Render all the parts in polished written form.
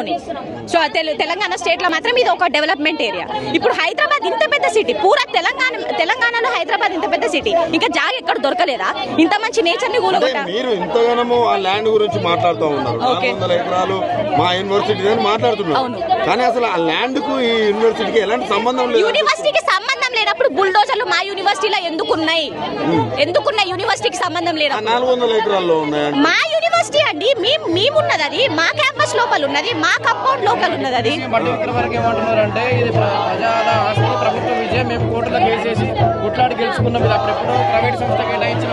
లోని. So Telangana state లో మాత్రం ఇది ఒక డెవలప్మెంట్ ఏరియా. ఇప్పుడు హైదరాబాద్ ఇంత పెద్ద సిటీ, పూరా తెలంగాణలో హైదరాబాద్ ఇంత పెద్ద సిటీ, ఇంకా జాగ ఎక్కడ దొరకలేదా? ఇంత మంచి నేచర్ ని కూలగొట్ట. మీరు ఇంతగానో ఆ ల్యాండ్ గురించి మాట్లాడుతూ ఉన్నారు, 400 ఎకరాలు మా యూనివర్సిటీ అని మాట్లాడుతున్నారు. కానీ అసలు ఆ ల్యాండ్ కు ఈ యూనివర్సిటీకి ఎలాంటి సంబంధం లేదు. యూనివర్సిటీకి సంబంధం లేనప్పుడు బుల్డోజర్లు మా యూనివర్సిటీలో ఎందుకున్నాయి? యూనివర్సిటీకి సంబంధం లేదు. 400 ఎకరాల్లో ఉన్నాయి. మా యూనివర్సిటీ అండి, మేమున్నది అది, మా క్యాంపస్ లోపల ఉన్నది, మా కంపౌండ్ లోపల ఉన్నది. అది ఏమంటున్నారంటే ఇది ప్రజల ఆస్తి, ప్రభుత్వ విజయం, మేము కోర్టులో కేసేసి కొట్లాడి గెలుచుకున్నాం. ఇది అప్పుడెప్పుడో ప్రైవేట్ సంస్థ కేటాయించిన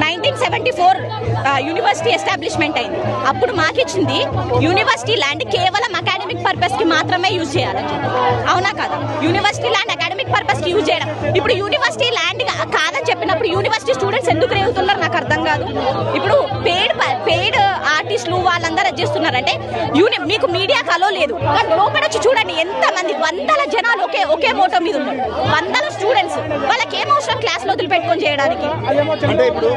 1974 యూనివర్సిటీ ఎస్టాబ్లిష్మెంట్ అయింది. అప్పుడు మాకిచ్చింది యూనివర్సిటీ ల్యాండ్ కేవలం అకాడమిక్ పర్పస్ కి మాత్రమే యూజ్ చేయాలి. అవునా కదా? యూనివర్సిటీ ల్యాండ్ అకాడమిక్ పర్పస్ కి యూజ్ చేయడం. ఇప్పుడు యూనివర్సిటీ ల్యాండ్ కాదని చెప్పినప్పుడు యూనివర్సిటీ స్టూడెంట్స్ ఎందుకు రేగుతున్నారు నాకు అర్థం కాదు. ఇప్పుడు పెయిడ్ ఆర్టిస్టులు వాళ్ళందరూ చేస్తున్నారంటే మీకు మీడియా కలో లేదు. లోపల వచ్చి చూడండి ఎంత మంది, వందల జనాలు ఒకే మోటో మీద ఉన్నారు, వందల స్టూడెంట్స్. వాళ్ళకి ఏం అవసరం క్లాస్ లో వదిలిపెట్టుకొని చేయడానికి? అంటే ఇప్పుడు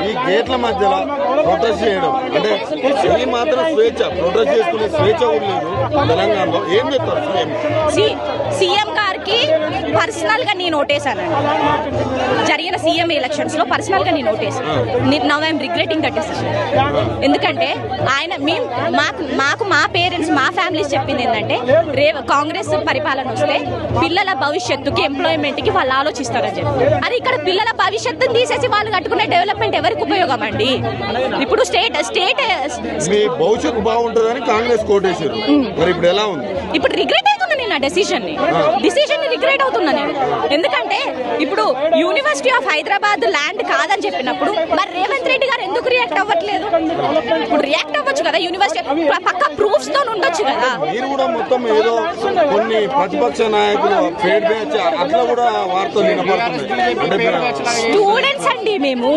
ఈ గేట్ల మధ్యలో ప్రొటెస్ట్ చేయడం అంటే ఈ మాత్రం స్వేచ్ఛ, ప్రొటెస్ట్ చేసుకునే స్వేచ్ఛ కూడా లేదు తెలంగాణలో. ఏం చెప్తారు సీఎం గారికి పర్సనల్ గా నేను ఓటేసానండి. జరిగిన సీఎం ఎలక్షన్స్ లో పర్సనల్ గా నేను ఓటేసాను. Now I'm regretting that decision. ఎందుకంటే ఆయన మాకు మా పేరెంట్స్, మా ఫ్యామిలీస్ చెప్పింది ఏంటంటే కాంగ్రెస్ పరిపాలన వస్తే పిల్లల భవిష్యత్తుకి, ఎంప్లాయ్మెంట్ కి వాళ్ళు ఆలోచిస్తారని చెప్పి. అది ఇక్కడ పిల్లల భవిష్యత్తుని తీసేసి వాళ్ళు కట్టుకునే డెవలప్మెంట్ ఎవరికి ఉపయోగం అండి? ఇప్పుడు స్టేట్ భవిష్యత్తు బాగుంటుందని కాంగ్రెస్ కోటేశారు. మరి ఇప్పుడు ఎలా ఉంది? ఇప్పుడు రిగ్రెట్ అవుతున్నా నేను ఆ డెసిషన్ ని రిగ్రెట్ అవుతున్నా నేను. ఎందుకంటే ఇప్పుడు యూనివర్సిటీ ఆఫ్ హైదరాబాద్ ల్యాండ్ కాదని చెప్పినప్పుడు మరి రేవంత్ రెడ్డి గారు ఎందుకు రియాక్ట్ అవ్వట్లేదు? ఇప్పుడు రియాక్ట్ అవ్వచ్చు కదా, యూనివర్సిటీ పక్క ప్రూఫ్స్ తో ఉండొచ్చు కదా. మీరు కూడా మొత్తం ఏదో కొన్ని ప్రతిపక్ష నాయకులు ఫేడ్ బ్యాచ్ అట్లా కూడా వార్తలు వినపడుతున్నాయి. స్టూడెంట్స్ అండి మేము